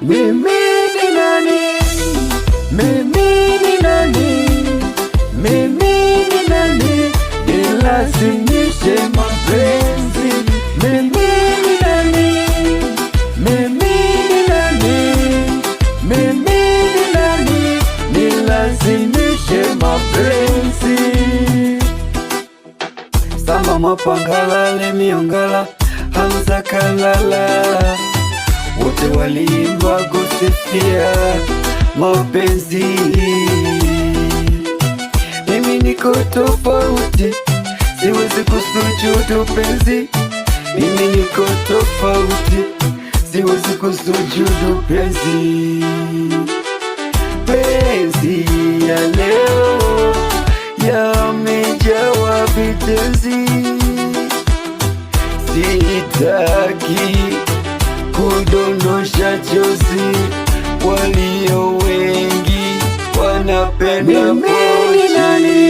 Mimi ni nani? Mimi ni nani? Mimi ni nani? Nilazimishe mapenzi. Mimi ni nani? Mimi ni nani? Mimi ni nani? Nilazimishe mapenzi. Sama Mapangala, Lemiongala, Hamza Kalala, wote waliimba kusifia mapenzi. Mimi niko tofauti, siwezi kusujudu penzi. Mimi niko tofauti, siwezi kusujudu penzi. Penzi ya leo yamejawa vitenzi, sitaki kudondosha chozi, walio wengi wanapenda pochi.